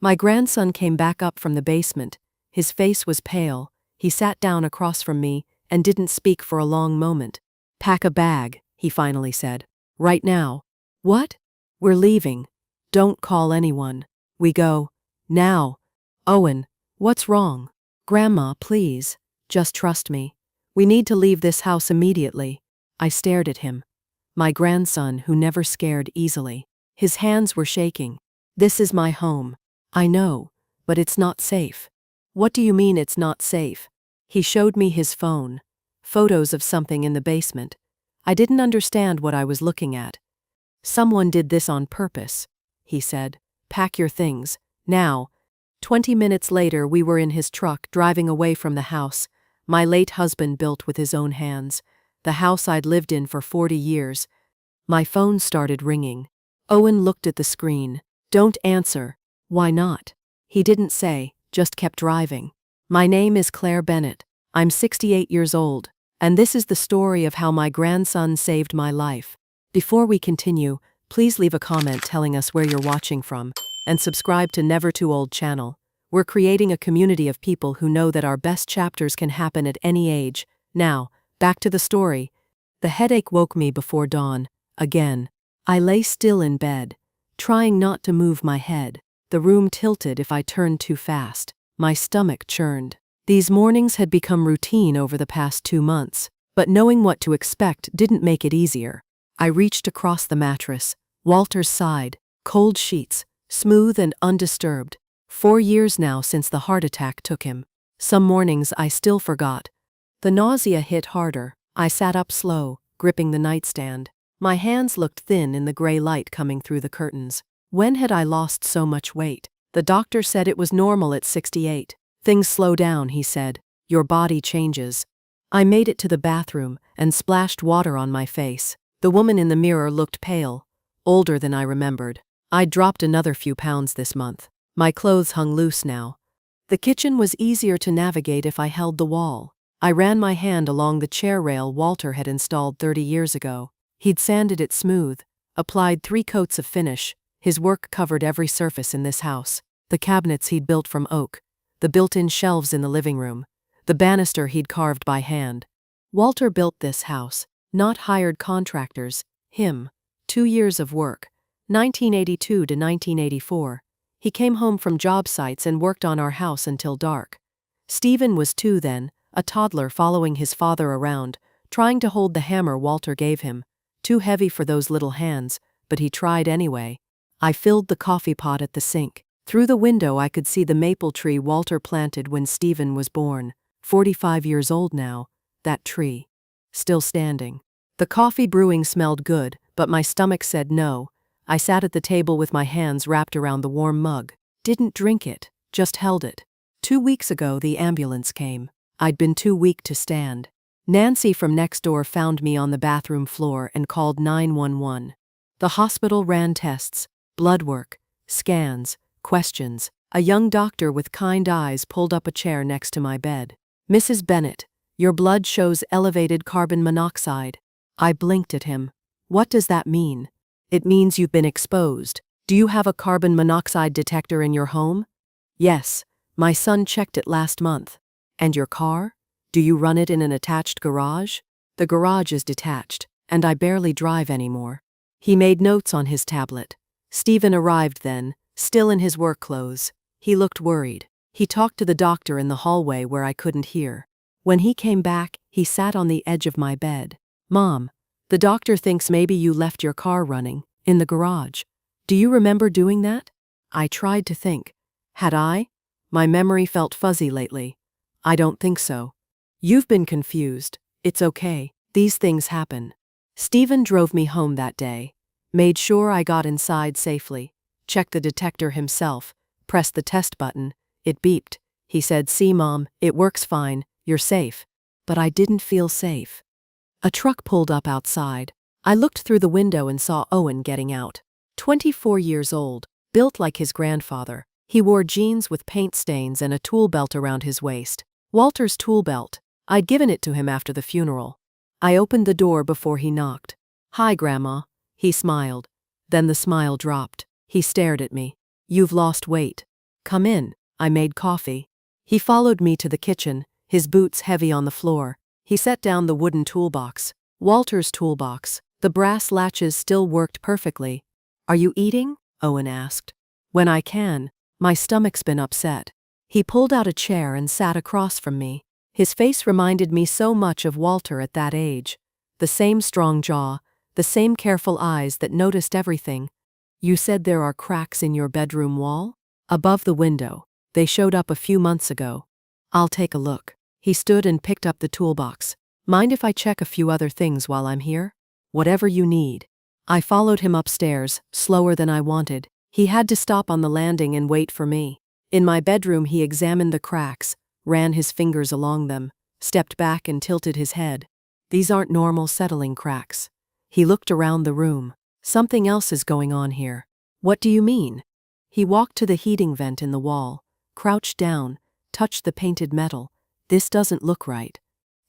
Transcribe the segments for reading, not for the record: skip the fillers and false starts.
My grandson came back up from the basement. His face was pale. He sat down across from me and didn't speak for a long moment. "Pack a bag," he finally said. "Right now." "What?" "We're leaving. Don't call anyone. We go. Now." "Owen, what's wrong?" "Grandma, please. Just trust me. We need to leave this house immediately." I stared at him. My grandson, who never scared easily. His hands were shaking. "This is my home." "I know, but it's not safe." "What do you mean it's not safe?" He showed me his phone. Photos of something in the basement. I didn't understand what I was looking at. "Someone did this on purpose," he said. "Pack your things. Now." 20 minutes later, we were in his truck, driving away from the house my late husband built with his own hands, the house I'd lived in for 40 years. My phone started ringing. Owen looked at the screen. "Don't answer." "Why not?" He didn't say, just kept driving. "My name is Claire Bennett. I'm 68 years old, and this is the story of how my grandson saved my life." Before we continue, please leave a comment telling us where you're watching from, and subscribe to Never Too Old channel. We're creating a community of people who know that our best chapters can happen at any age. Now, back to the story. The headache woke me before dawn, again. I lay still in bed, trying not to move my head. The room tilted if I turned too fast. My stomach churned. These mornings had become routine over the past 2 months, but knowing what to expect didn't make it easier. I reached across the mattress, Walter's side, cold sheets, smooth and undisturbed. 4 years now since the heart attack took him. Some mornings I still forgot. The nausea hit harder. I sat up slow, gripping the nightstand. My hands looked thin in the gray light coming through the curtains. When had I lost so much weight? The doctor said it was normal at 68. "Things slow down," he said. "Your body changes." I made it to the bathroom and splashed water on my face. The woman in the mirror looked pale, older than I remembered. I'd dropped another few pounds this month. My clothes hung loose now. The kitchen was easier to navigate if I held the wall. I ran my hand along the chair rail Walter had installed 30 years ago. He'd sanded it smooth, applied 3 coats of finish. His work covered every surface in this house. The cabinets he'd built from oak, the built-in shelves in the living room, the banister he'd carved by hand. Walter built this house, not hired contractors, him. 2 years of work, 1982 to 1984. He came home from job sites and worked on our house until dark. Stephen was 2 then, a toddler following his father around, trying to hold the hammer Walter gave him. Too heavy for those little hands, but he tried anyway. I filled the coffee pot at the sink. Through the window I could see the maple tree Walter planted when Stephen was born. 45 years old now, that tree. Still standing. The coffee brewing smelled good, but my stomach said no. I sat at the table with my hands wrapped around the warm mug. Didn't drink it, just held it. 2 weeks ago the ambulance came. I'd been too weak to stand. Nancy from next door found me on the bathroom floor and called 911. The hospital ran tests, blood work, scans, questions. A young doctor with kind eyes pulled up a chair next to my bed. "Mrs. Bennett, your blood shows elevated carbon monoxide." I blinked at him. "What does that mean?" "It means you've been exposed. Do you have a carbon monoxide detector in your home?" "Yes, my son checked it last month." "And your car? Do you run it in an attached garage?" "The garage is detached, and I barely drive anymore." He made notes on his tablet. Stephen arrived then, still in his work clothes. He looked worried. He talked to the doctor in the hallway where I couldn't hear. When he came back, he sat on the edge of my bed. "Mom, the doctor thinks maybe you left your car running, in the garage. Do you remember doing that?" I tried to think. Had I? My memory felt fuzzy lately. "I don't think so." "You've been confused. It's okay. These things happen." Stephen drove me home that day. Made sure I got inside safely. Checked the detector himself. Pressed the test button. It beeped. He said, "See, Mom, it works fine. You're safe." But I didn't feel safe. A truck pulled up outside. I looked through the window and saw Owen getting out. 24 years old, built like his grandfather. He wore jeans with paint stains and a tool belt around his waist. Walter's tool belt. I'd given it to him after the funeral. I opened the door before he knocked. "Hi, Grandma." He smiled. Then the smile dropped. He stared at me. "You've lost weight." Come in, I made coffee. He followed me to the kitchen, his boots heavy on the floor. He set down the wooden toolbox. Walter's toolbox. The brass latches still worked perfectly. Are you eating? Owen asked. When I can. My stomach's been upset. He pulled out a chair and sat across from me. His face reminded me so much of Walter at that age. The same strong jaw, the same careful eyes that noticed everything. You said there are cracks in your bedroom wall? Above the window. They showed up a few months ago. I'll take a look. He stood and picked up the toolbox. Mind if I check a few other things while I'm here? Whatever you need. I followed him upstairs, slower than I wanted. He had to stop on the landing and wait for me. In my bedroom he examined the cracks, ran his fingers along them, stepped back and tilted his head. These aren't normal settling cracks. He looked around the room. Something else is going on here. What do you mean? He walked to the heating vent in the wall, crouched down, touched the painted metal. This doesn't look right.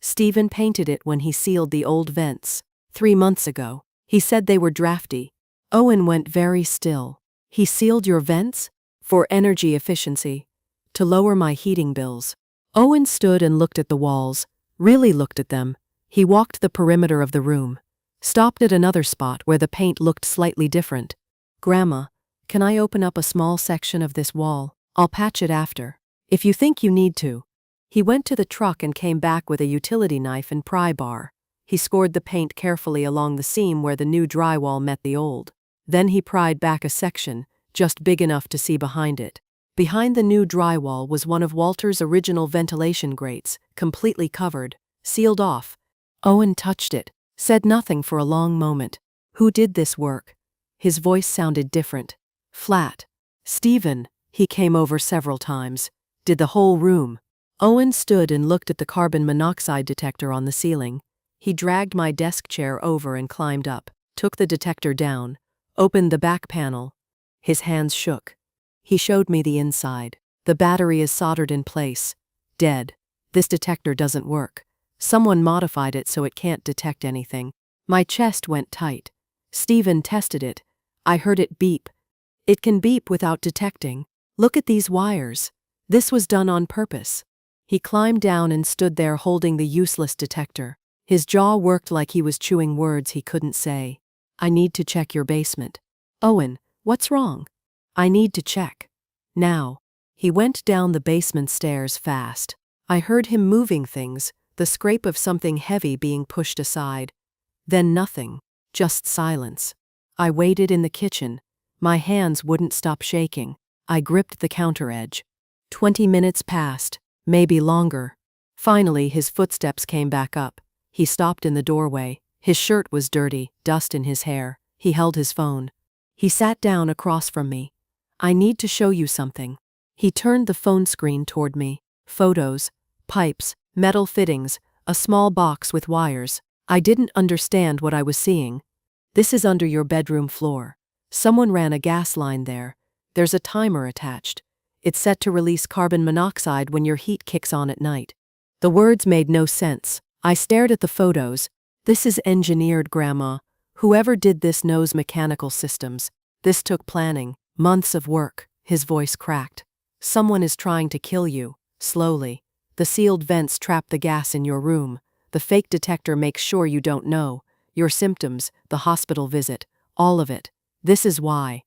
Stephen painted it when he sealed the old vents. 3 months ago. He said they were drafty. Owen went very still. He sealed your vents? For energy efficiency. To lower my heating bills. Owen stood and looked at the walls, really looked at them. He walked the perimeter of the room. Stopped at another spot where the paint looked slightly different. Grandma, can I open up a small section of this wall? I'll patch it after. If you think you need to. He went to the truck and came back with a utility knife and pry bar. He scored the paint carefully along the seam where the new drywall met the old. Then he pried back a section, just big enough to see behind it. Behind the new drywall was one of Walter's original ventilation grates, completely covered, sealed off. Owen touched it, said nothing for a long moment. Who did this work? His voice sounded different. Flat. Stephen. He came over several times. Did the whole room. Owen stood and looked at the carbon monoxide detector on the ceiling. He dragged my desk chair over and climbed up, took the detector down, opened the back panel. His hands shook. He showed me the inside. The battery is soldered in place. Dead. This detector doesn't work. Someone modified it so it can't detect anything. My chest went tight. Stephen tested it. I heard it beep. It can beep without detecting. Look at these wires. This was done on purpose. He climbed down and stood there holding the useless detector. His jaw worked like he was chewing words he couldn't say. I need to check your basement. Owen, what's wrong? I need to check. Now. He went down the basement stairs fast. I heard him moving things, the scrape of something heavy being pushed aside. Then nothing, just silence. I waited in the kitchen. My hands wouldn't stop shaking. I gripped the counter edge. 20 minutes passed, maybe longer. Finally, his footsteps came back up. He stopped in the doorway. His shirt was dirty, dust in his hair. He held his phone. He sat down across from me. I need to show you something. He turned the phone screen toward me. Photos, pipes, metal fittings, a small box with wires. I didn't understand what I was seeing. This is under your bedroom floor. Someone ran a gas line there. There's a timer attached. It's set to release carbon monoxide when your heat kicks on at night. The words made no sense. I stared at the photos. This is engineered, Grandma. Whoever did this knows mechanical systems. This took planning, months of work. His voice cracked. Someone is trying to kill you, slowly. The sealed vents trap the gas in your room. The fake detector makes sure you don't know. Your symptoms, the hospital visit, all of it. This is why.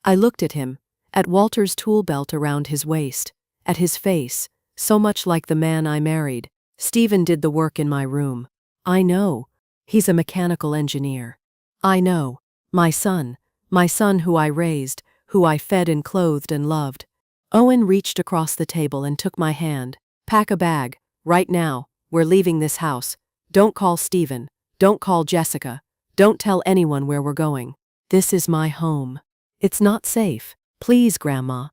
I looked at him, at Walter's tool belt around his waist, at his face, so much like the man I married. Stephen did the work in my room. I know. He's a mechanical engineer. I know. My son who I raised, who I fed and clothed and loved. Owen reached across the table and took my hand. Pack a bag, right now. We're leaving this house. Don't call Stephen. Don't call Jessica. Don't tell anyone where we're going. This is my home. It's not safe. Please, Grandma.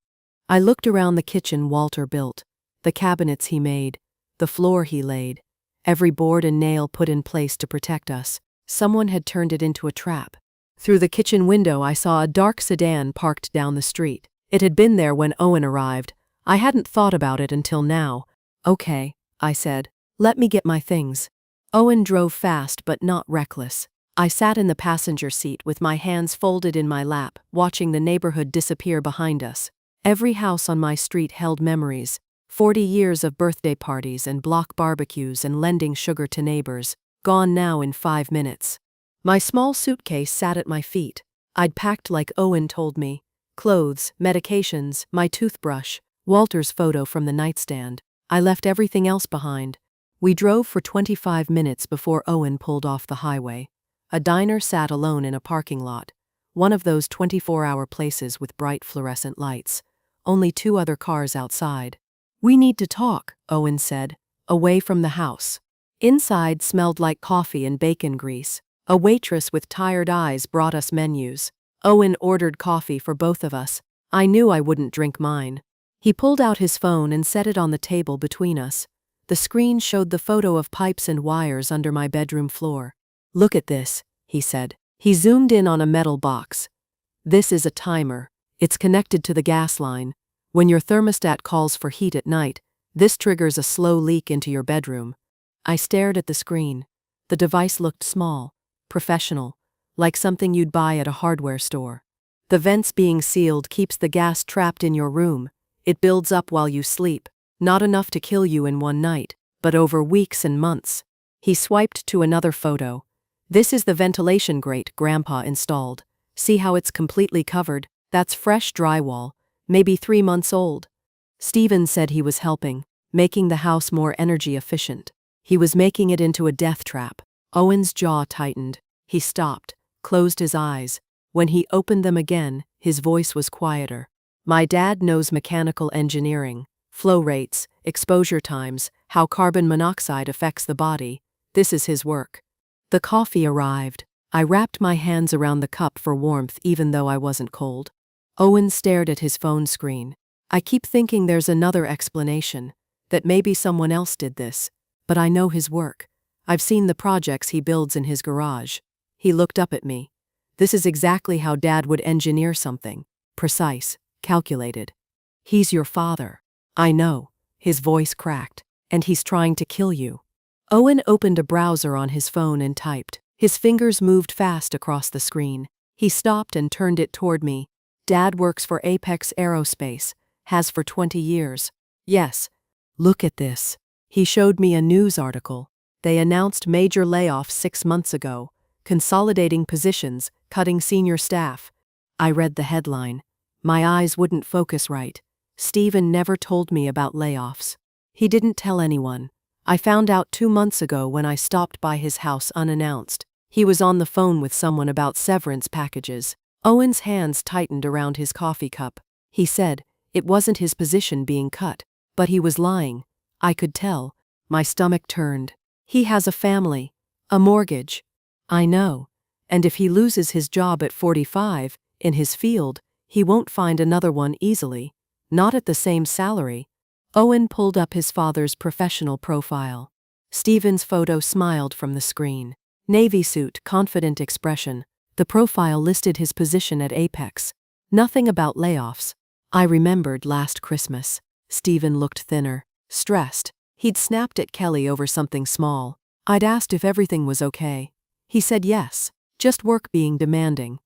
I looked around the kitchen Walter built, the cabinets he made, the floor he laid, every board and nail put in place to protect us. Someone had turned it into a trap. Through the kitchen window I saw a dark sedan parked down the street. It had been there when Owen arrived. I hadn't thought about it until now. Okay, I said. Let me get my things. Owen drove fast but not reckless. I sat in the passenger seat with my hands folded in my lap, watching the neighborhood disappear behind us. Every house on my street held memories, 40 years of birthday parties and block barbecues and lending sugar to neighbors, gone now in 5 minutes. My small suitcase sat at my feet. I'd packed like Owen told me. Clothes, medications, my toothbrush, Walter's photo from the nightstand. I left everything else behind. We drove for 25 minutes before Owen pulled off the highway. A diner sat alone in a parking lot, one of those 24-hour places with bright fluorescent lights. Only 2 other cars outside. "We need to talk," Owen said, away from the house. Inside smelled like coffee and bacon grease. A waitress with tired eyes brought us menus. Owen ordered coffee for both of us. I knew I wouldn't drink mine. He pulled out his phone and set it on the table between us. The screen showed the photo of pipes and wires under my bedroom floor. "Look at this," he said. He zoomed in on a metal box. "This is a timer. It's connected to the gas line. When your thermostat calls for heat at night, this triggers a slow leak into your bedroom." I stared at the screen. The device looked small, professional, like something you'd buy at a hardware store. "The vents being sealed keeps the gas trapped in your room. It builds up while you sleep. Not enough to kill you in one night, but over weeks and months." He swiped to another photo. "This is the ventilation grate Grandpa installed. See how it's completely covered? That's fresh drywall, maybe 3 months old." Steven said he was helping, making the house more energy efficient. He was making it into a death trap. Owen's jaw tightened. He stopped, closed his eyes. When he opened them again, his voice was quieter. "My dad knows mechanical engineering, flow rates, exposure times, how carbon monoxide affects the body. This is his work." The coffee arrived. I wrapped my hands around the cup for warmth even though I wasn't cold. Owen stared at his phone screen. "I keep thinking there's another explanation, that maybe someone else did this, but I know his work. I've seen the projects he builds in his garage." He looked up at me. "This is exactly how Dad would engineer something. Precise, calculated." "He's your father." "I know." His voice cracked. "And he's trying to kill you." Owen opened a browser on his phone and typed. His fingers moved fast across the screen. He stopped and turned it toward me. "Dad works for Apex Aerospace. Has for 20 years. Yes. Look at this." He showed me a news article. They announced major layoffs 6 months ago, consolidating positions, cutting senior staff. I read the headline. My eyes wouldn't focus right. Steven never told me about layoffs. He didn't tell anyone. I found out 2 months ago when I stopped by his house unannounced. He was on the phone with someone about severance packages. Owen's hands tightened around his coffee cup. He said it wasn't his position being cut, but he was lying. I could tell. My stomach turned. He has a family, a mortgage. I know. And if he loses his job at 45, in his field, he won't find another one easily. Not at the same salary. Owen pulled up his father's professional profile. Steven's photo smiled from the screen. Navy suit, confident expression. The profile listed his position at Apex. Nothing about layoffs. I remembered last Christmas. Steven looked thinner, stressed. He'd snapped at Kelly over something small. I'd asked if everything was okay. He said yes, just work being demanding.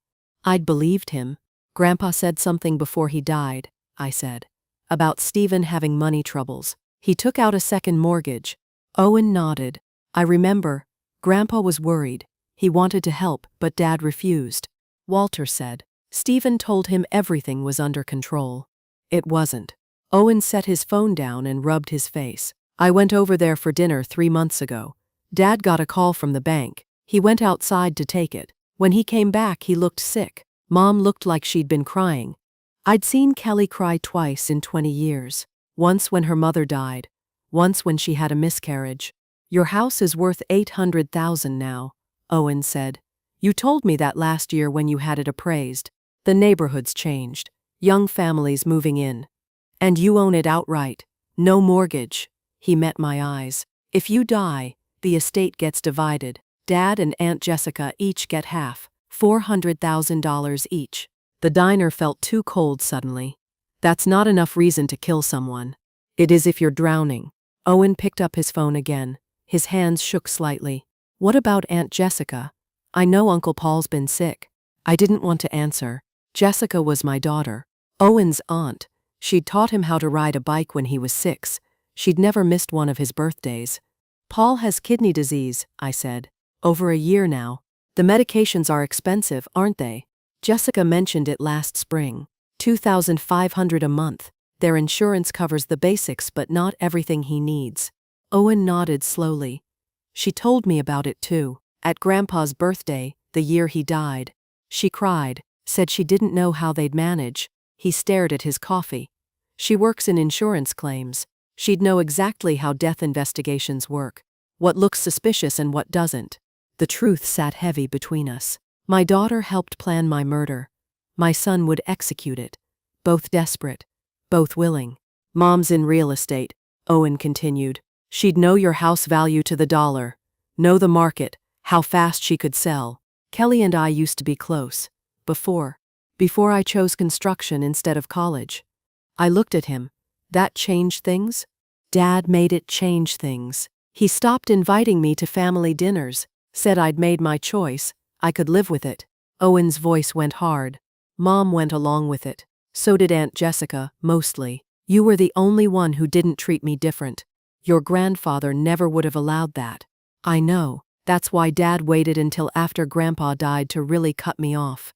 I'd believed him. Grandpa said something before he died, I said. About Steven having money troubles. He took out a second mortgage. Owen nodded. I remember. Grandpa was worried. He wanted to help, but Dad refused. Walter said. Steven told him everything was under control. It wasn't. Owen set his phone down and rubbed his face. I went over there for dinner 3 months ago. Dad got a call from the bank. He went outside to take it. When he came back, he looked sick. Mom looked like she'd been crying. I'd seen Kelly cry twice in 20 years. Once when her mother died. Once when she had a miscarriage. Your house is worth $800,000 now, Owen said. You told me that last year when you had it appraised. The neighborhood's changed. Young families moving in. And you own it outright. No mortgage. He met my eyes. If you die, the estate gets divided. Dad and Aunt Jessica each get half, $400,000 each. The diner felt too cold suddenly. That's not enough reason to kill someone. It is if you're drowning. Owen picked up his phone again. His hands shook slightly. What about Aunt Jessica? I know Uncle Paul's been sick. I didn't want to answer. Jessica was my daughter. Owen's aunt. She'd taught him how to ride a bike when he was 6. She'd never missed one of his birthdays. Paul has kidney disease, I said. Over a year now. The medications are expensive, aren't they? Jessica mentioned it last spring. $2,500 a month. Their insurance covers the basics but not everything he needs. Owen nodded slowly. She told me about it too. At Grandpa's birthday, the year he died. She cried, said she didn't know how they'd manage. He stared at his coffee. She works in insurance claims. She'd know exactly how death investigations work. What looks suspicious and what doesn't. The truth sat heavy between us. My daughter helped plan my murder. My son would execute it. Both desperate. Both willing. Mom's in real estate, Owen continued. She'd know your house value to the dollar. Know the market, how fast she could sell. Kelly and I used to be close. Before I chose construction instead of college. I looked at him. That changed things? Dad made it change things. He stopped inviting me to family dinners, said I'd made my choice, I could live with it. Owen's voice went hard. Mom went along with it. So did Aunt Jessica, mostly. You were the only one who didn't treat me different. Your grandfather never would have allowed that. I know. That's why Dad waited until after Grandpa died to really cut me off.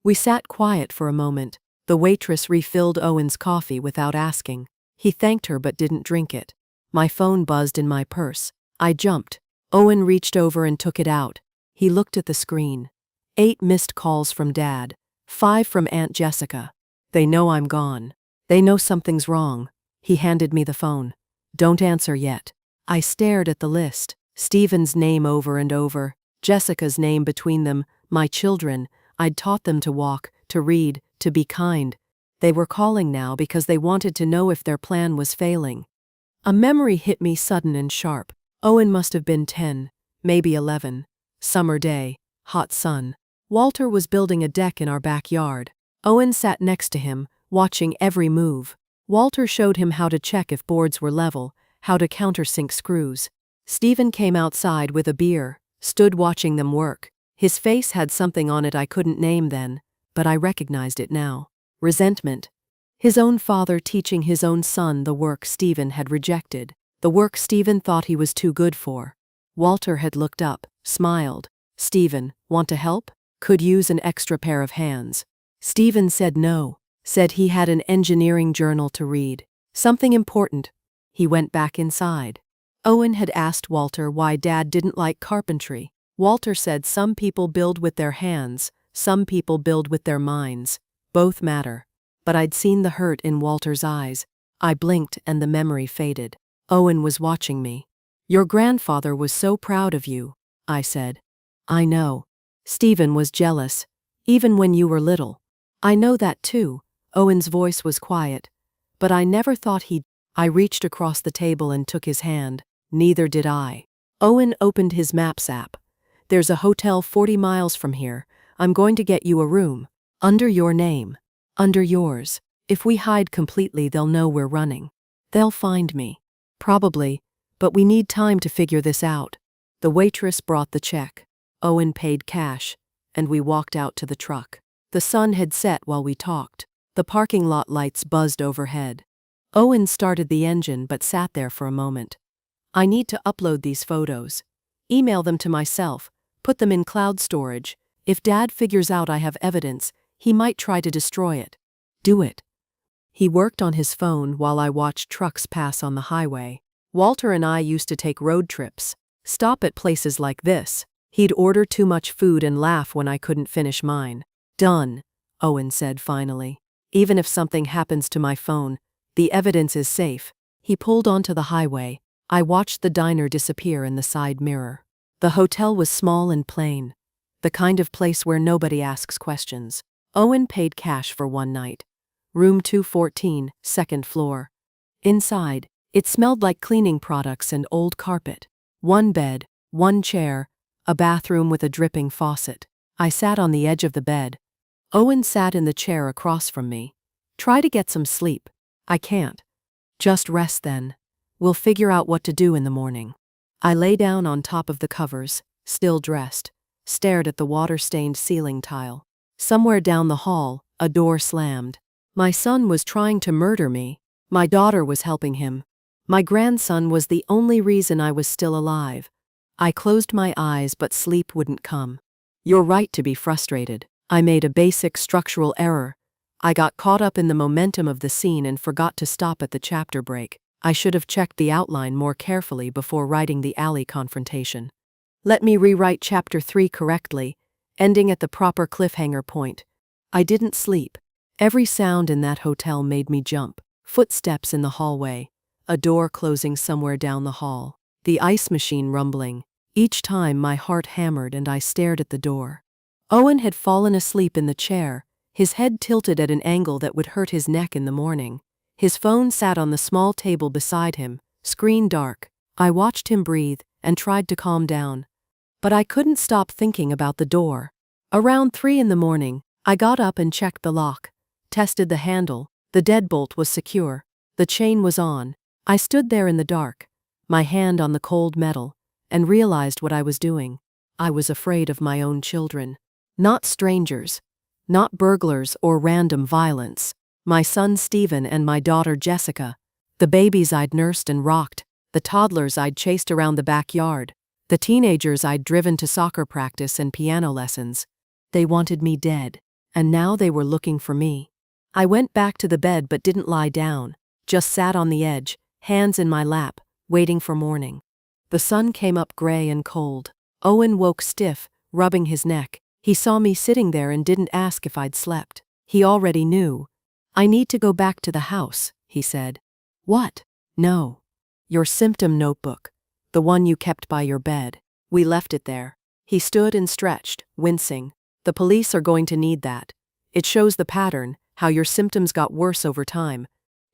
We sat quiet for a moment. The waitress refilled Owen's coffee without asking. He thanked her but didn't drink it. My phone buzzed in my purse. I jumped. Owen reached over and took it out. He looked at the screen. 8 missed calls from Dad. 5 from Aunt Jessica. They know I'm gone. They know something's wrong. He handed me the phone. Don't answer yet. I stared at the list. Stephen's name over and over. Jessica's name between them. My children. I'd taught them to walk, to read, to be kind. They were calling now because they wanted to know if their plan was failing. A memory hit me sudden and sharp. Owen must have been 10, maybe 11. Summer day, hot sun. Walter was building a deck in our backyard. Owen sat next to him, watching every move. Walter showed him how to check if boards were level, how to countersink screws. Stephen came outside with a beer, stood watching them work. His face had something on it I couldn't name then, but I recognized it now. Resentment. His own father teaching his own son the work Stephen had rejected, the work Stephen thought he was too good for. Walter had looked up, smiled. Stephen, want to help? Could use an extra pair of hands. Stephen said no, said he had an engineering journal to read. Something important. He went back inside. Owen had asked Walter why Dad didn't like carpentry. Walter said some people build with their hands, some people build with their minds. Both matter. But I'd seen the hurt in Walter's eyes. I blinked and the memory faded. Owen was watching me. Your grandfather was so proud of you, I said. I know. Stephen was jealous, even when you were little. I know that too. Owen's voice was quiet. But I never thought he'd. I reached across the table and took his hand. Neither did I. Owen opened his Maps app. There's a hotel 40 miles from here. I'm going to get you a room. Under your name. Under yours. If we hide completely, they'll know we're running. They'll find me. Probably, but we need time to figure this out. The waitress brought the check. Owen paid cash, and we walked out to the truck. The sun had set while we talked. The parking lot lights buzzed overhead. Owen started the engine but sat there for a moment. I need to upload these photos. Email them to myself, put them in cloud storage. If Dad figures out I have evidence, he might try to destroy it. Do it. He worked on his phone while I watched trucks pass on the highway. Walter and I used to take road trips, stop at places like this. He'd order too much food and laugh when I couldn't finish mine. Done, Owen said finally. Even if something happens to my phone, the evidence is safe. He pulled onto the highway. I watched the diner disappear in the side mirror. The hotel was small and plain. The kind of place where nobody asks questions. Owen paid cash for one night. Room 214, second floor. Inside, it smelled like cleaning products and old carpet. One bed, one chair, a bathroom with a dripping faucet. I sat on the edge of the bed. Owen sat in the chair across from me. Try to get some sleep. I can't. Just rest then. We'll figure out what to do in the morning. I lay down on top of the covers, still dressed, stared at the water-stained ceiling tile. Somewhere down the hall, a door slammed. My son was trying to murder me. My daughter was helping him. My grandson was the only reason I was still alive. I closed my eyes, but sleep wouldn't come. You're right to be frustrated. I made a basic structural error. I got caught up in the momentum of the scene and forgot to stop at the chapter break. I should have checked the outline more carefully before writing the alley confrontation. Let me rewrite chapter 3 correctly, ending at the proper cliffhanger point. I didn't sleep. Every sound in that hotel made me jump. Footsteps in the hallway, a door closing somewhere down the hall, the ice machine rumbling. Each time my heart hammered and I stared at the door. Owen had fallen asleep in the chair, his head tilted at an angle that would hurt his neck in the morning. His phone sat on the small table beside him, screen dark. I watched him breathe and tried to calm down. But I couldn't stop thinking about the door. Around 3 in the morning, I got up and checked the lock, tested the handle. The deadbolt was secure. The chain was on. I stood there in the dark, my hand on the cold metal, and realized what I was doing. I was afraid of my own children. Not strangers. Not burglars or random violence. My son Stephen and my daughter Jessica. The babies I'd nursed and rocked. The toddlers I'd chased around the backyard. The teenagers I'd driven to soccer practice and piano lessons. They wanted me dead, and now they were looking for me. I went back to the bed but didn't lie down, just sat on the edge, hands in my lap, waiting for morning. The sun came up gray and cold. Owen woke stiff, rubbing his neck. He saw me sitting there and didn't ask if I'd slept. He already knew. I need to go back to the house, he said. What? No. Your symptom notebook. The one you kept by your bed. We left it there. He stood and stretched, wincing. The police are going to need that. It shows the pattern, how your symptoms got worse over time.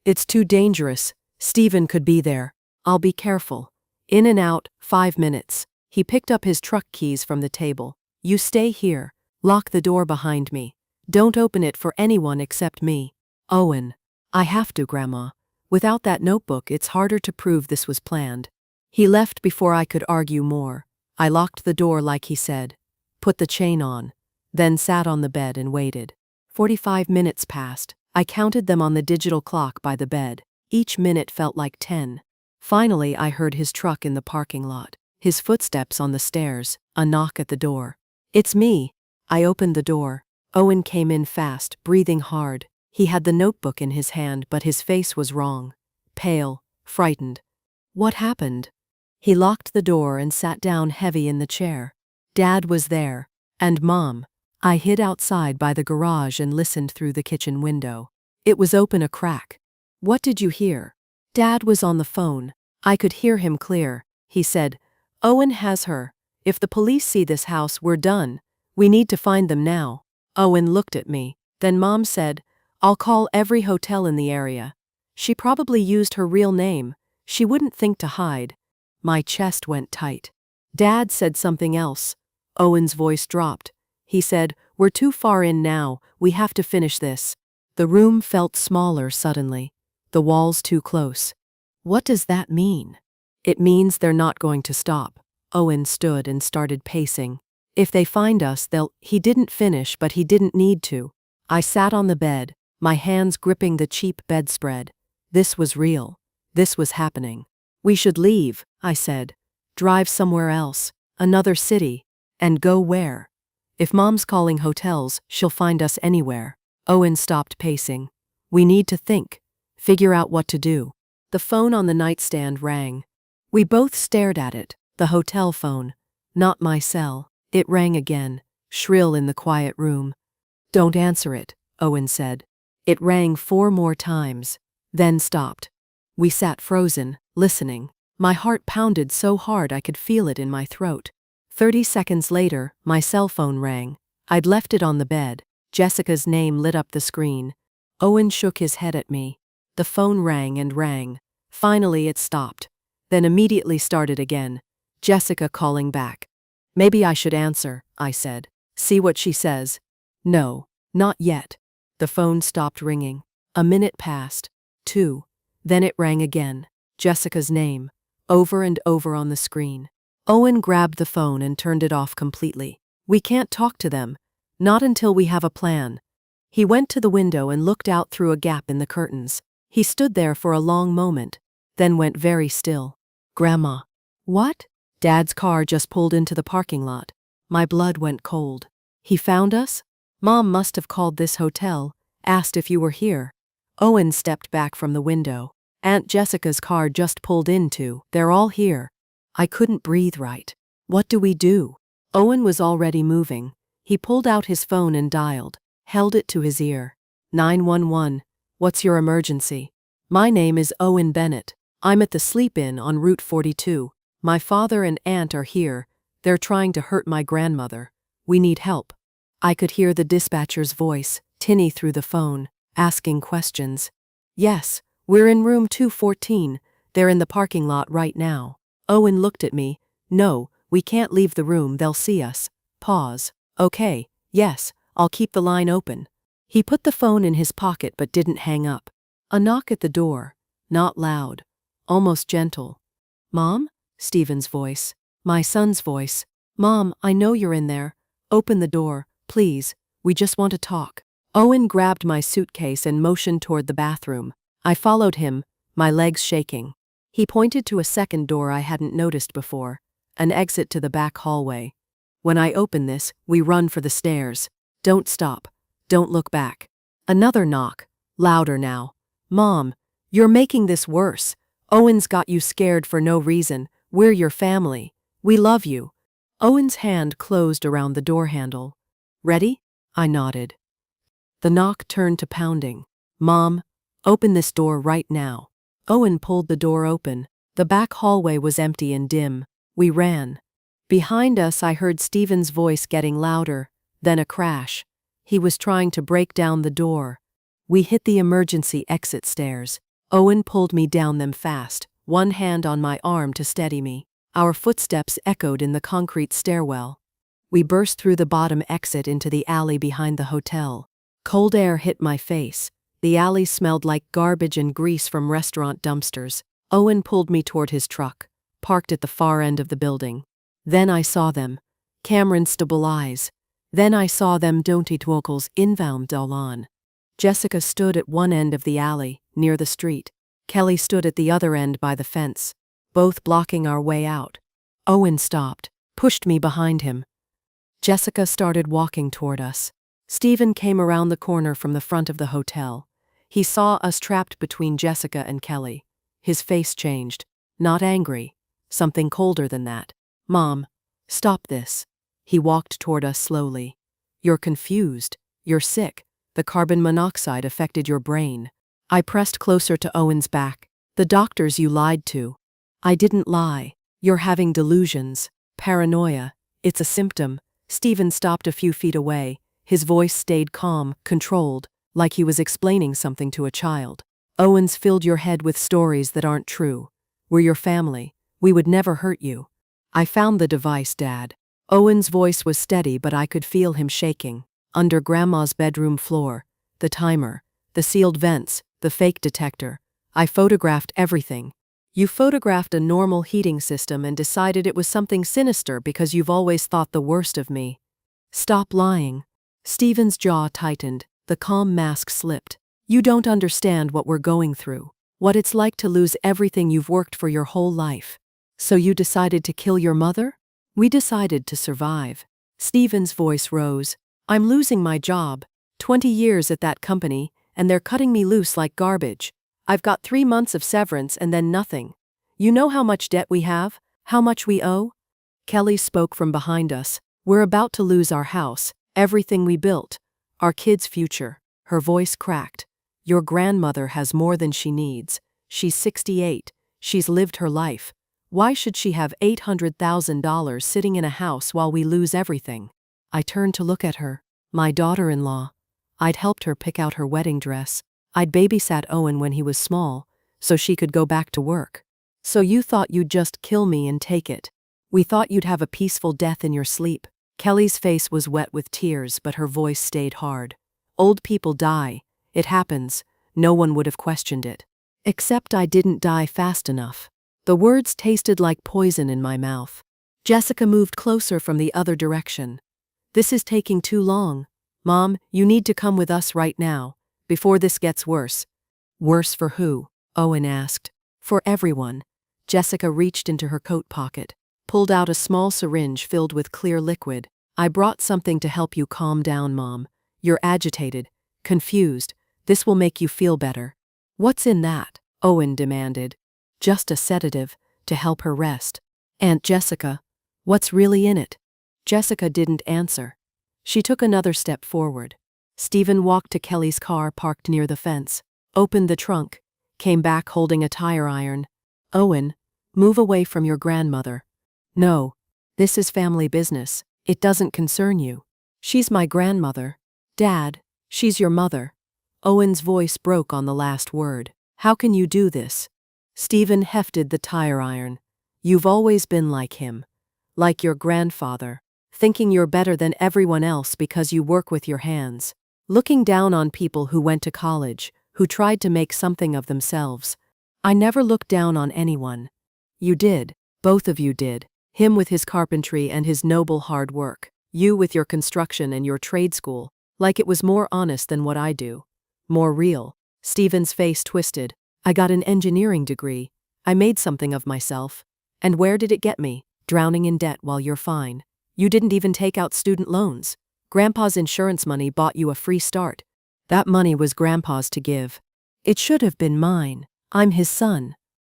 It's too dangerous. Stephen could be there. I'll be careful. In and out, 5 minutes. He picked up his truck keys from the table. You stay here. Lock the door behind me. Don't open it for anyone except me. Owen. I have to, Grandma. Without that notebook, it's harder to prove this was planned. He left before I could argue more. I locked the door like he said. Put the chain on. Then sat on the bed and waited. 45 minutes passed. I counted them on the digital clock by the bed. Each minute felt like 10. Finally, I heard his truck in the parking lot. His footsteps on the stairs. A knock at the door. It's me. I opened the door. Owen came in fast, breathing hard. He had the notebook in his hand, but his face was wrong. Pale, frightened. What happened? He locked the door and sat down heavy in the chair. Dad was there. And Mom. I hid outside by the garage and listened through the kitchen window. It was open a crack. What did you hear? Dad was on the phone. I could hear him clear. He said, Owen has her. If the police see this house, we're done. We need to find them now. Owen looked at me. Then Mom said, I'll call every hotel in the area. She probably used her real name. She wouldn't think to hide. My chest went tight. Dad said something else. Owen's voice dropped. He said, we're too far in now. We have to finish this. The room felt smaller suddenly. The walls too close. What does that mean? It means they're not going to stop. Owen stood and started pacing. If they find us, He didn't finish, but he didn't need to. I sat on the bed, my hands gripping the cheap bedspread. This was real. This was happening. We should leave, I said. Drive somewhere else, another city. And go where? If Mom's calling hotels, she'll find us anywhere. Owen stopped pacing. We need to think. Figure out what to do. The phone on the nightstand rang. We both stared at it. The hotel phone. Not my cell. It rang again, shrill in the quiet room. Don't answer it, Owen said. It rang 4 more times, then stopped. We sat frozen, listening. My heart pounded so hard I could feel it in my throat. 30 seconds later, my cell phone rang. I'd left it on the bed. Jessica's name lit up the screen. Owen shook his head at me. The phone rang and rang. Finally it stopped. Then immediately started again. Jessica calling back. Maybe I should answer, I said. See what she says. No, not yet. The phone stopped ringing. A minute passed. 2. Then it rang again. Jessica's name. Over and over on the screen. Owen grabbed the phone and turned it off completely. We can't talk to them. Not until we have a plan. He went to the window and looked out through a gap in the curtains. He stood there for a long moment, then went very still. Grandma. What? Dad's car just pulled into the parking lot. My blood went cold. He found us? Mom must have called this hotel, asked if you were here. Owen stepped back from the window. Aunt Jessica's car just pulled in too. They're all here. I couldn't breathe right. What do we do? Owen was already moving. He pulled out his phone and dialed, held it to his ear. 911. What's your emergency? My name is Owen Bennett. I'm at the sleep-in on Route 42. My father and aunt are here. They're trying to hurt my grandmother. We need help. I could hear the dispatcher's voice, tinny through the phone, asking questions. Yes, we're in room 214. They're in the parking lot right now. Owen looked at me. No, we can't leave the room, they'll see us. Pause. Okay, yes, I'll keep the line open. He put the phone in his pocket but didn't hang up. A knock at the door. Not loud. Almost gentle. Mom? Stephen's voice. My son's voice. Mom, I know you're in there. Open the door, please. We just want to talk. Owen grabbed my suitcase and motioned toward the bathroom. I followed him, my legs shaking. He pointed to a second door I hadn't noticed before, an exit to the back hallway. When I open this, we run for the stairs. Don't stop. Don't look back. Another knock, louder now. Mom, you're making this worse. Owen's got you scared for no reason. We're your family. We love you. Owen's hand closed around the door handle. Ready? I nodded. The knock turned to pounding. Mom, open this door right now. Owen pulled the door open. The back hallway was empty and dim. We ran. Behind us I heard Stephen's voice getting louder, then a crash. He was trying to break down the door. We hit the emergency exit stairs. Owen pulled me down them fast, one hand on my arm to steady me. Our footsteps echoed in the concrete stairwell. We burst through the bottom exit into the alley behind the hotel. Cold air hit my face. The alley smelled like garbage and grease from restaurant dumpsters. Owen pulled me toward his truck, parked at the far end of the building. Then I saw them. Cameron's stable eyes. Then I saw them don'ty twokels inbound dalan. Jessica stood at one end of the alley, near the street. Kelly stood at the other end by the fence, both blocking our way out. Owen stopped, pushed me behind him. Jessica started walking toward us. Stephen came around the corner from the front of the hotel. He saw us trapped between Jessica and Kelly. His face changed. Not angry. Something colder than that. Mom, stop this. He walked toward us slowly. You're confused. You're sick. The carbon monoxide affected your brain. I pressed closer to Owen's back. The doctors you lied to. I didn't lie. You're having delusions. Paranoia. It's a symptom. Stephen stopped a few feet away. His voice stayed calm, controlled, like he was explaining something to a child. Owen's filled your head with stories that aren't true. We're your family. We would never hurt you. I found the device, Dad. Owen's voice was steady, but I could feel him shaking. Under Grandma's bedroom floor, the timer, the sealed vents, the fake detector. I photographed everything. You photographed a normal heating system and decided it was something sinister because you've always thought the worst of me. Stop lying. Stephen's jaw tightened. The calm mask slipped. You don't understand what we're going through. What it's like to lose everything you've worked for your whole life. So you decided to kill your mother? We decided to survive. Stephen's voice rose. I'm losing my job. 20 years at that company, and they're cutting me loose like garbage. I've got 3 months of severance and then nothing. You know how much debt we have? How much we owe? Kelly spoke from behind us. We're about to lose our house, everything we built, our kids' future. Her voice cracked. Your grandmother has more than she needs. She's 68. She's lived her life. Why should she have $800,000 sitting in a house while we lose everything? I turned to look at her. My daughter-in-law. I'd helped her pick out her wedding dress. I'd babysat Owen when he was small, so she could go back to work. So you thought you'd just kill me and take it. We thought you'd have a peaceful death in your sleep. Kelly's face was wet with tears, but her voice stayed hard. Old people die. It happens. No one would have questioned it. Except I didn't die fast enough. The words tasted like poison in my mouth. Jessica moved closer from the other direction. This is taking too long. Mom, you need to come with us right now, before this gets worse. Worse for who? Owen asked. For everyone. Jessica reached into her coat pocket, pulled out a small syringe filled with clear liquid. I brought something to help you calm down, Mom. You're agitated, confused. This will make you feel better. What's in that? Owen demanded. Just a sedative, to help her rest. Aunt Jessica, what's really in it? Jessica didn't answer. She took another step forward. Stephen walked to Kelly's car parked near the fence, opened the trunk, came back holding a tire iron. Owen, move away from your grandmother. No, this is family business. It doesn't concern you. She's my grandmother. Dad, she's your mother. Owen's voice broke on the last word. How can you do this? Stephen hefted the tire iron. You've always been like him. Like your grandfather. Thinking you're better than everyone else because you work with your hands. Looking down on people who went to college, who tried to make something of themselves. I never looked down on anyone. You did. Both of you did. Him with his carpentry and his noble hard work. You with your construction and your trade school. Like it was more honest than what I do. More real. Stephen's face twisted. I got an engineering degree. I made something of myself. And where did it get me? Drowning in debt while you're fine. You didn't even take out student loans. Grandpa's insurance money bought you a free start. That money was Grandpa's to give. It should have been mine. I'm his son.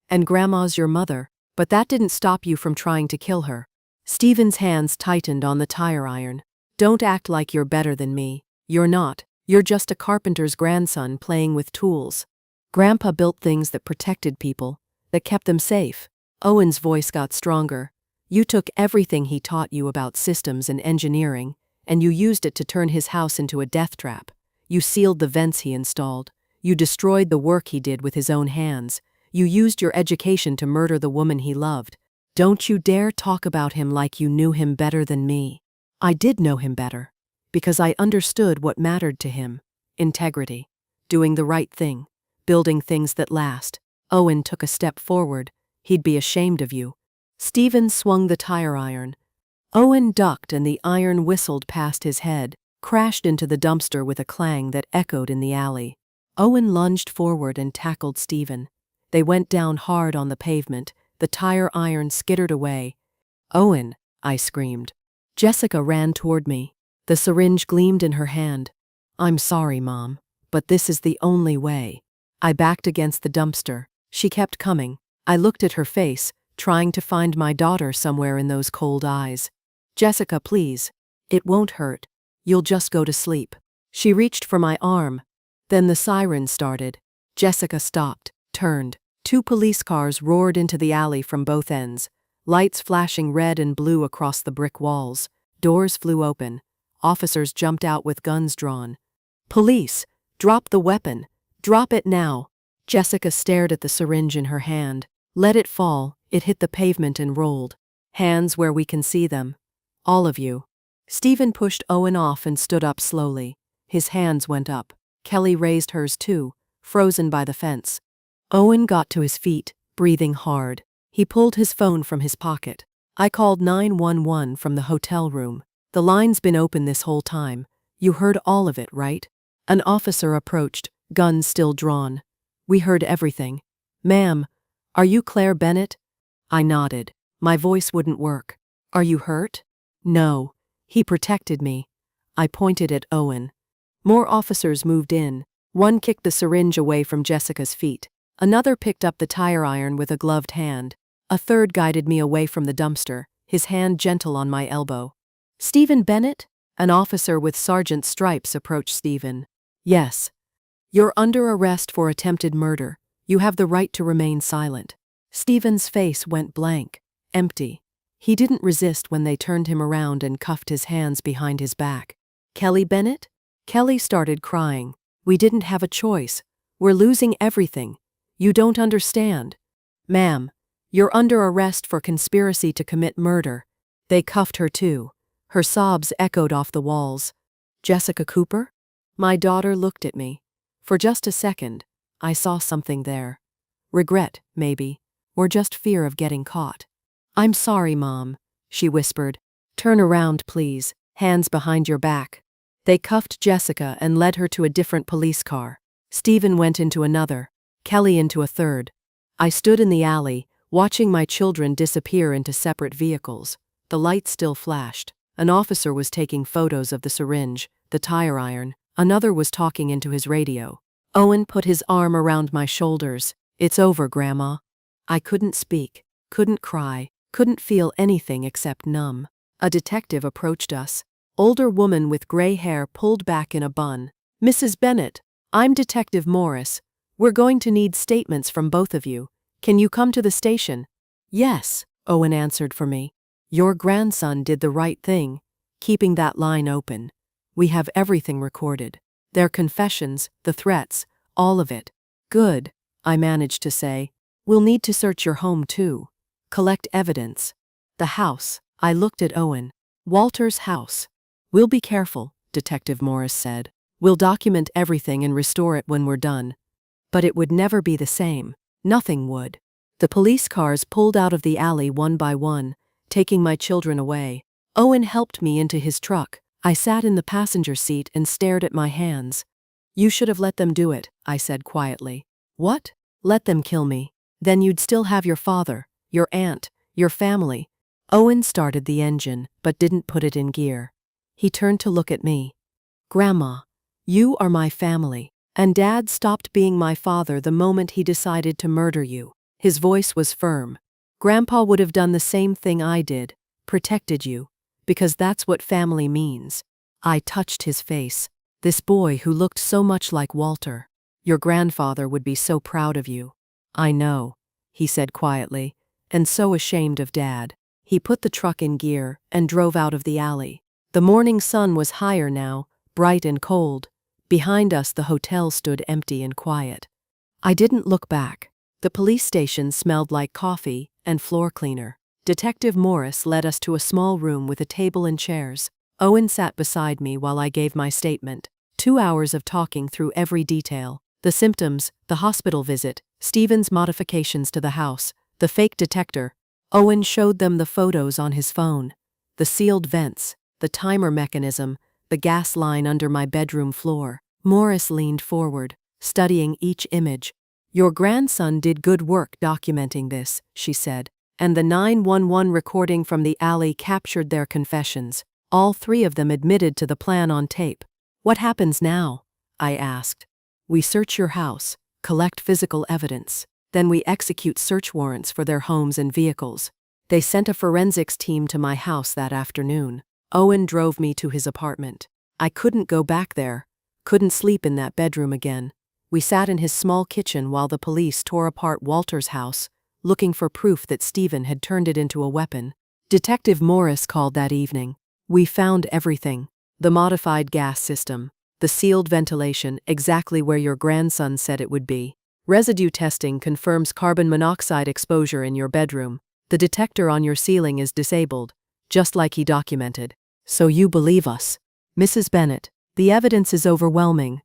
And Grandma's your mother, but that didn't stop you from trying to kill her. Stephen's hands tightened on the tire iron. Don't act like you're better than me. You're not. You're just a carpenter's grandson playing with tools. Grandpa built things that protected people, that kept them safe. Owen's voice got stronger. You took everything he taught you about systems and engineering, and you used it to turn his house into a death trap. You sealed the vents he installed. You destroyed the work he did with his own hands. You used your education to murder the woman he loved. Don't you dare talk about him like you knew him better than me. I did know him better, because I understood what mattered to him. Integrity. Doing the right thing. Building things that last. Owen took a step forward. He'd be ashamed of you. Stephen swung the tire iron. Owen ducked and the iron whistled past his head, crashed into the dumpster with a clang that echoed in the alley. Owen lunged forward and tackled Stephen. They went down hard on the pavement. The tire iron skittered away. Owen, I screamed. Jessica ran toward me. The syringe gleamed in her hand. I'm sorry, Mom, but this is the only way. I backed against the dumpster. She kept coming. I looked at her face, trying to find my daughter somewhere in those cold eyes. Jessica, please. It won't hurt. You'll just go to sleep. She reached for my arm. Then the siren started. Jessica stopped, turned. 2 police cars roared into the alley from both ends, lights flashing red and blue across the brick walls. Doors flew open. Officers jumped out with guns drawn. Police, drop the weapon. Drop it now. Jessica stared at the syringe in her hand. Let it fall. It hit the pavement and rolled. Hands where we can see them. All of you. Stephen pushed Owen off and stood up slowly. His hands went up. Kelly raised hers too, frozen by the fence. Owen got to his feet, breathing hard. He pulled his phone from his pocket. I called 911 from the hotel room. The line's been open this whole time. You heard all of it, right? An officer approached, gun still drawn. We heard everything. Ma'am, are you Claire Bennett? I nodded. My voice wouldn't work. Are you hurt? No. He protected me. I pointed at Owen. More officers moved in. One kicked the syringe away from Jessica's feet. Another picked up the tire iron with a gloved hand. A third guided me away from the dumpster, his hand gentle on my elbow. Stephen Bennett? An officer with sergeant's stripes approached Stephen. Yes. You're under arrest for attempted murder. You have the right to remain silent. Stephen's face went blank, empty. He didn't resist when they turned him around and cuffed his hands behind his back. Kelly Bennett? Kelly started crying. We didn't have a choice. We're losing everything. You don't understand. Ma'am, you're under arrest for conspiracy to commit murder. They cuffed her too. Her sobs echoed off the walls. Jessica Cooper? My daughter looked at me. For just a second, I saw something there. Regret, maybe, or just fear of getting caught. I'm sorry, Mom, she whispered. Turn around, please, hands behind your back. They cuffed Jessica and led her to a different police car. Stephen went into another, Kelly into a third. I stood in the alley, watching my children disappear into separate vehicles. The lights still flashed. An officer was taking photos of the syringe, the tire iron. Another was talking into his radio. Owen put his arm around my shoulders. "It's over, Grandma." I couldn't speak, couldn't cry, couldn't feel anything except numb. A detective approached us. Older woman with gray hair pulled back in a bun. "Mrs. Bennett, I'm Detective Morris. We're going to need statements from both of you. Can you come to the station?" "Yes," Owen answered for me. "Your grandson did the right thing, keeping that line open. We have everything recorded. Their confessions, the threats, all of it." "Good," I managed to say. "We'll need to search your home too. Collect evidence." "The house," I looked at Owen. "Walter's house." "We'll be careful," Detective Morris said. "We'll document everything and restore it when we're done." But it would never be the same. Nothing would. The police cars pulled out of the alley one by one, taking my children away. Owen helped me into his truck. I sat in the passenger seat and stared at my hands. "You should have let them do it," I said quietly. "What?" "Let them kill me. Then you'd still have your father, your aunt, your family." Owen started the engine, but didn't put it in gear. He turned to look at me. "Grandma, you are my family, and Dad stopped being my father the moment he decided to murder you." His voice was firm. "Grandpa would have done the same thing I did, protected you, because that's what family means." I touched his face. "This boy who looked so much like Walter. Your grandfather would be so proud of you." "I know," he said quietly, "and so ashamed of Dad." He put the truck in gear and drove out of the alley. The morning sun was higher now, bright and cold. Behind us the hotel stood empty and quiet. I didn't look back. The police station smelled like coffee and floor cleaner. Detective Morris led us to a small room with a table and chairs. Owen sat beside me while I gave my statement. 2 hours of talking through every detail. The symptoms, the hospital visit, Stephen's modifications to the house, the fake detector. Owen showed them the photos on his phone. The sealed vents, the timer mechanism, the gas line under my bedroom floor. Morris leaned forward, studying each image. "Your grandson did good work documenting this," she said, "and the 911 recording from the alley captured their confessions. All 3 of them admitted to the plan on tape." "What happens now?" I asked. "We search your house, collect physical evidence. Then we execute search warrants for their homes and vehicles." They sent a forensics team to my house that afternoon. Owen drove me to his apartment. I couldn't go back there, couldn't sleep in that bedroom again. We sat in his small kitchen while the police tore apart Walter's house, looking for proof that Stephen had turned it into a weapon. Detective Morris called that evening. "We found everything. The modified gas system, the sealed ventilation exactly where your grandson said it would be. Residue testing confirms carbon monoxide exposure in your bedroom. The detector on your ceiling is disabled, just like he documented. So you believe us." "Mrs. Bennett, the evidence is overwhelming."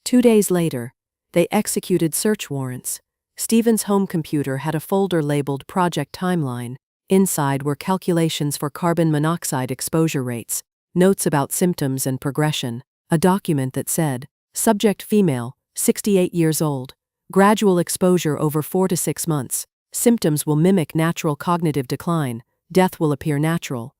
2 days later, they executed search warrants. Stephen's home computer had a folder labeled Project Timeline. Inside were calculations for carbon monoxide exposure rates, notes about symptoms and progression, a document that said, "Subject female, 68 years old. Gradual exposure over 4 to 6 months. Symptoms will mimic natural cognitive decline. Death will appear natural."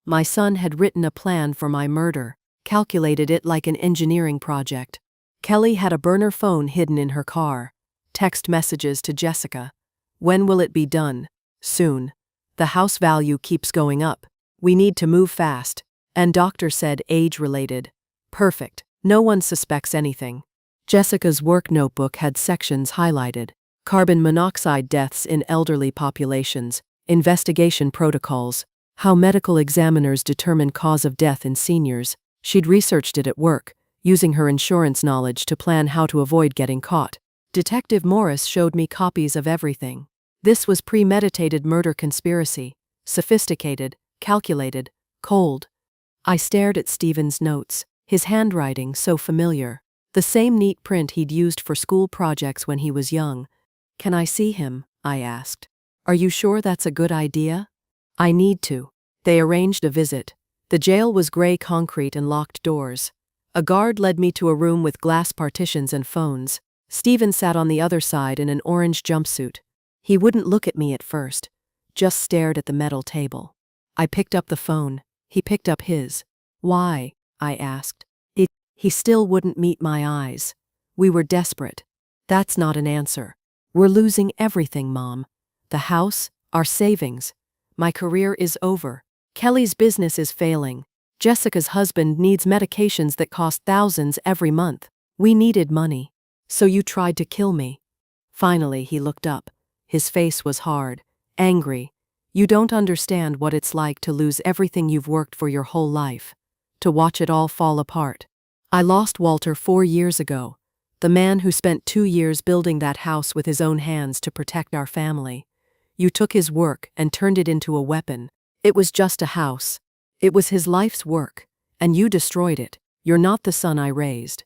My son had written a plan for my murder, calculated it like an engineering project. Kelly had a burner phone hidden in her car. Text messages to Jessica. "When will it be done?" "Soon. The house value keeps going up. We need to move fast." And doctor said age-related. Perfect. No one suspects anything. Jessica's work notebook had sections highlighted. Carbon monoxide deaths in elderly populations, investigation protocols, how medical examiners determine cause of death in seniors. She'd researched it at work, using her insurance knowledge to plan how to avoid getting caught. Detective Morris showed me copies of everything. This was premeditated murder conspiracy, sophisticated, calculated, cold. I stared at Stephen's notes, his handwriting so familiar. The same neat print he'd used for school projects when he was young. "Can I see him?" I asked. "Are you sure that's a good idea?" "I need to." They arranged a visit. The jail was gray concrete and locked doors. A guard led me to a room with glass partitions and phones. Steven sat on the other side in an orange jumpsuit. He wouldn't look at me at first, just stared at the metal table. I picked up the phone. He picked up his. Why? I asked. He still wouldn't meet my eyes. We were desperate. That's not an answer. We're losing everything, Mom. The house, our savings. My career is over. Kelly's business is failing. Jessica's husband needs medications that cost thousands every month. We needed money. So you tried to kill me. Finally, he looked up. His face was hard, angry. You don't understand what it's like to lose everything you've worked for your whole life. To watch it all fall apart. I lost Walter 4 years ago. The man who spent 2 years building that house with his own hands to protect our family. You took his work and turned it into a weapon. It was just a house. It was his life's work, and you destroyed it. You're not the son I raised.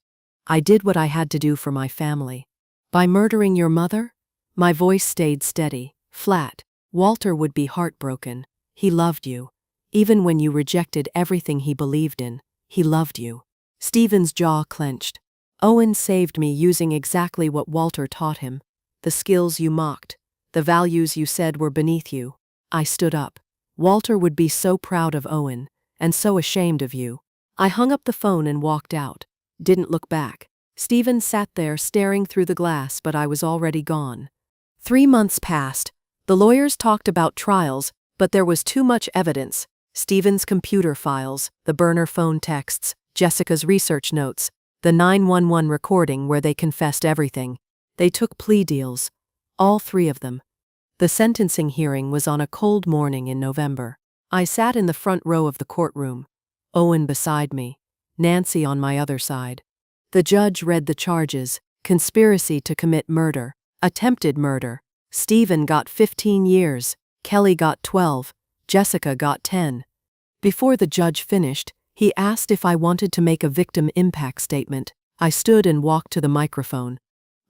I did what I had to do for my family. By murdering your mother? My voice stayed steady, flat. Walter would be heartbroken. He loved you. Even when you rejected everything he believed in, he loved you. Steven's jaw clenched. Owen saved me using exactly what Walter taught him. The skills you mocked. The values you said were beneath you. I stood up. Walter would be so proud of Owen, and so ashamed of you. I hung up the phone and walked out. Didn't look back. Steven sat there staring through the glass, but I was already gone. 3 months passed. The lawyers talked about trials, but there was too much evidence. Steven's computer files, the burner phone texts, Jessica's research notes, the 911 recording where they confessed everything. They took plea deals. All 3 of them. The sentencing hearing was on a cold morning in November. I sat in the front row of the courtroom. Owen beside me. Nancy on my other side. The judge read the charges: conspiracy to commit murder, attempted murder. Steven got 15 years, Kelly got 12, Jessica got 10. Before the judge finished, he asked if I wanted to make a victim impact statement. I stood and walked to the microphone.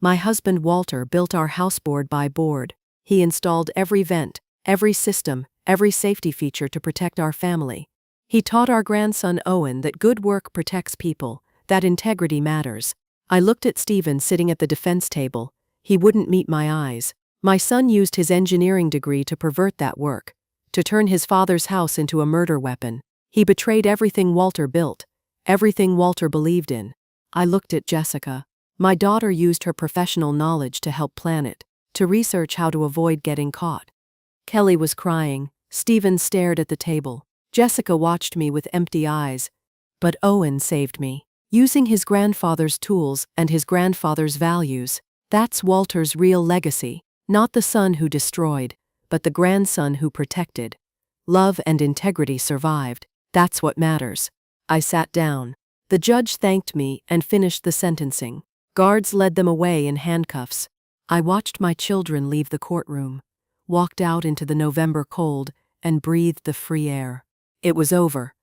My husband Walter built our house board by board. He installed every vent, every system, every safety feature to protect our family. He taught our grandson Owen that good work protects people, that integrity matters. I looked at Steven sitting at the defense table. He wouldn't meet my eyes. My son used his engineering degree to pervert that work, to turn his father's house into a murder weapon. He betrayed everything Walter built, everything Walter believed in. I looked at Jessica. My daughter used her professional knowledge to help plan it, to research how to avoid getting caught. Kelly was crying. Steven stared at the table. Jessica watched me with empty eyes. But Owen saved me. Using his grandfather's tools and his grandfather's values. That's Walter's real legacy. Not the son who destroyed, but the grandson who protected. Love and integrity survived. That's what matters. I sat down. The judge thanked me and finished the sentencing. Guards led them away in handcuffs. I watched my children leave the courtroom, walked out into the November cold, and breathed the free air. It was over.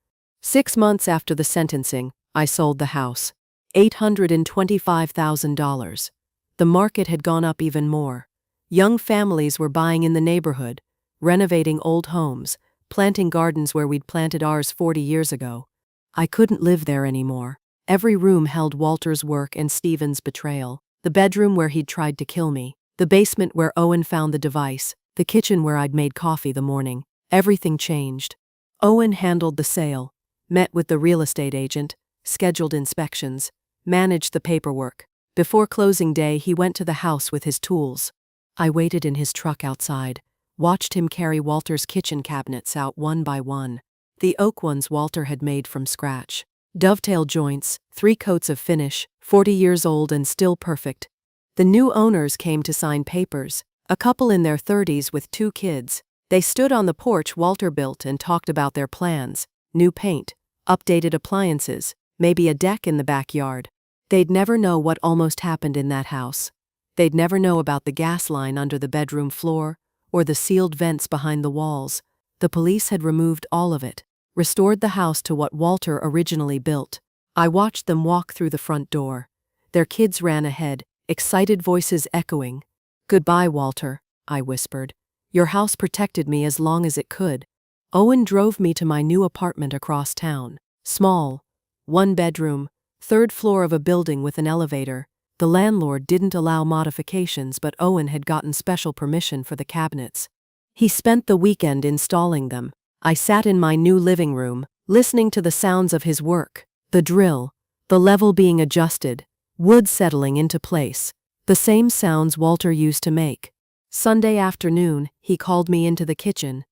6 months after the sentencing, I sold the house. $825,000. The market had gone up even more. Young families were buying in the neighborhood, renovating old homes, planting gardens where we'd planted ours 40 years ago. I couldn't live there anymore. Every room held Walter's work and Steven's betrayal. The bedroom where he'd tried to kill me. The basement where Owen found the device. The kitchen where I'd made coffee the morning. Everything changed. Owen handled the sale, met with the real estate agent, scheduled inspections, managed the paperwork. Before closing day, he went to the house with his tools. I waited in his truck outside, watched him carry Walter's kitchen cabinets out one by one. The oak ones Walter had made from scratch. Dovetail joints, 3 coats of finish, 40 years old and still perfect. The new owners came to sign papers, a couple in their 30s with 2 kids. They stood on the porch Walter built and talked about their plans: new paint, updated appliances, maybe a deck in the backyard. They'd never know what almost happened in that house. They'd never know about the gas line under the bedroom floor, or the sealed vents behind the walls. The police had removed all of it, restored the house to what Walter originally built. I watched them walk through the front door. Their kids ran ahead, excited voices echoing. "Goodbye, Walter," I whispered. "Your house protected me as long as it could." Owen drove me to my new apartment across town. Small, 1 bedroom, Third floor of a building with an elevator. The landlord didn't allow modifications, but Owen had gotten special permission for the cabinets. He spent the weekend installing them. I sat in my new living room, listening to the sounds of his work. The drill, the level being adjusted, wood settling into place. The same sounds Walter used to make. Sunday afternoon, he called me into the kitchen.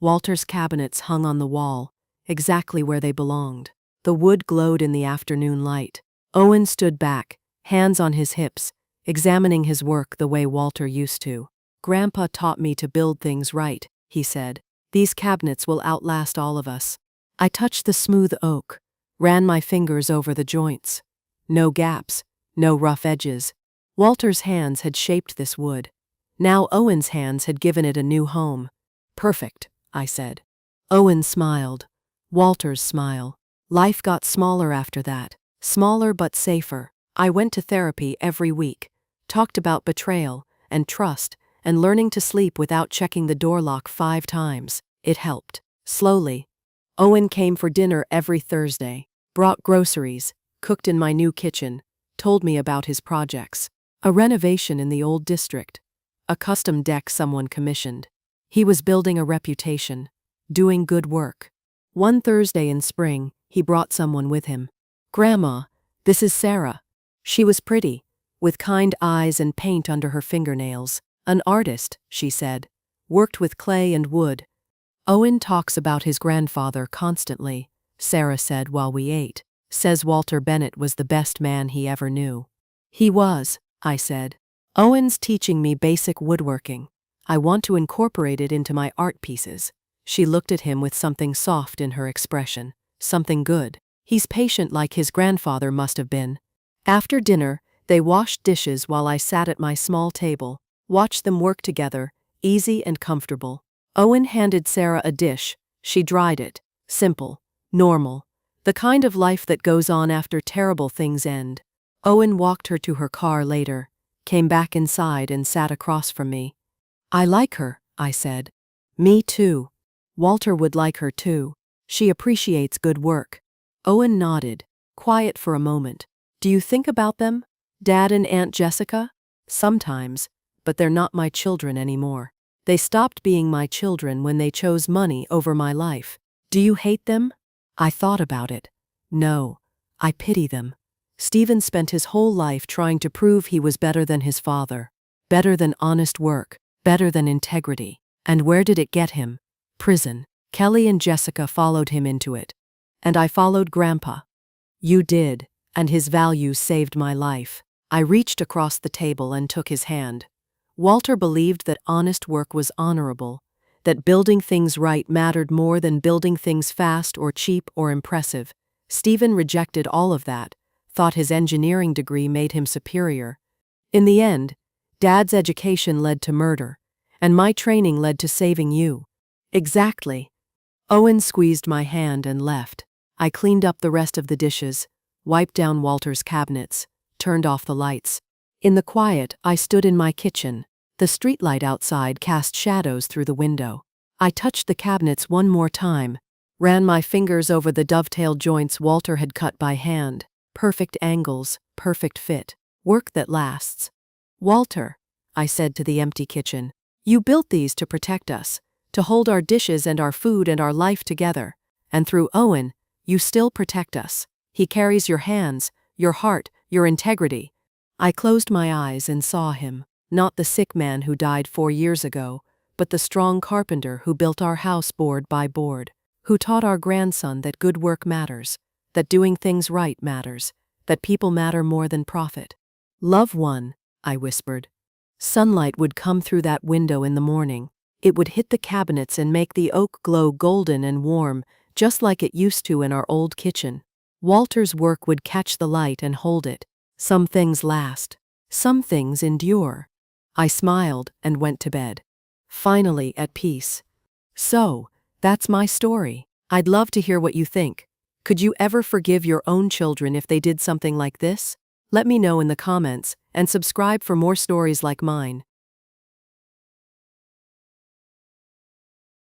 Walter's cabinets hung on the wall, exactly where they belonged. The wood glowed in the afternoon light. Owen stood back, hands on his hips, examining his work the way Walter used to. "Grandpa taught me to build things right," he said. "These cabinets will outlast all of us." I touched the smooth oak, ran my fingers over the joints. No gaps, no rough edges. Walter's hands had shaped this wood. Now Owen's hands had given it a new home. "Perfect," I said. Owen smiled. Walter's smile. Life got smaller after that. Smaller but safer. I went to therapy every week. Talked about betrayal and trust and learning to sleep without checking the door lock 5 times. It helped. Slowly. Owen came for dinner every Thursday. Brought groceries. Cooked in my new kitchen. Told me about his projects. A renovation in the old district. A custom deck someone commissioned. He was building a reputation. Doing good work. One Thursday in spring, he brought someone with him. "Grandma, this is Sarah." She was pretty, with kind eyes and paint under her fingernails. "An artist," she said. "Worked with clay and wood." "Owen talks about his grandfather constantly," Sarah said while we ate. "Says Walter Bennett was the best man he ever knew." "He was," I said. "Owen's teaching me basic woodworking. I want to incorporate it into my art pieces." She looked at him with something soft in her expression. Something good. He's patient like his grandfather must have been. After dinner, they washed dishes while I sat at my small table, watched them work together, easy and comfortable. Owen handed Sarah a dish. She dried it. Simple. Normal. The kind of life that goes on after terrible things end. Owen walked her to her car later, came back inside and sat across from me. "I like her," I said. "Me too. Walter would like her too. She appreciates good work." Owen nodded, quiet for a moment. "Do you think about them? Dad and Aunt Jessica?" "Sometimes, but they're not my children anymore. They stopped being my children when they chose money over my life." "Do you hate them?" I thought about it. No, I pity them. Stephen spent his whole life trying to prove he was better than his father, better than honest work, better than integrity. And where did it get him? Prison. Kelly and Jessica followed him into it. And I followed Grandpa. "You did, and his values saved my life." I reached across the table and took his hand. Walter believed that honest work was honorable, that building things right mattered more than building things fast or cheap or impressive. Stephen rejected all of that, thought his engineering degree made him superior. In the end, Dad's education led to murder, and my training led to saving you. Exactly. Owen squeezed my hand and left. I cleaned up the rest of the dishes, wiped down Walter's cabinets, turned off the lights. In the quiet, I stood in my kitchen. The streetlight outside cast shadows through the window. I touched the cabinets one more time, ran my fingers over the dovetailed joints Walter had cut by hand. Perfect angles, perfect fit. Work that lasts. "Walter," I said to the empty kitchen, "you built these to protect us, to hold our dishes and our food and our life together. And through Owen, you still protect us. He carries your hands, your heart, your integrity." I closed my eyes and saw him, not the sick man who died 4 years ago, but the strong carpenter who built our house board by board, who taught our grandson that good work matters, that doing things right matters, that people matter more than profit. "Love one," I whispered. Sunlight would come through that window in the morning. It would hit the cabinets and make the oak glow golden and warm, just like it used to in our old kitchen. Walter's work would catch the light and hold it. Some things last. Some things endure. I smiled and went to bed. Finally at peace. So, that's my story. I'd love to hear what you think. Could you ever forgive your own children if they did something like this? Let me know in the comments, and subscribe for more stories like mine.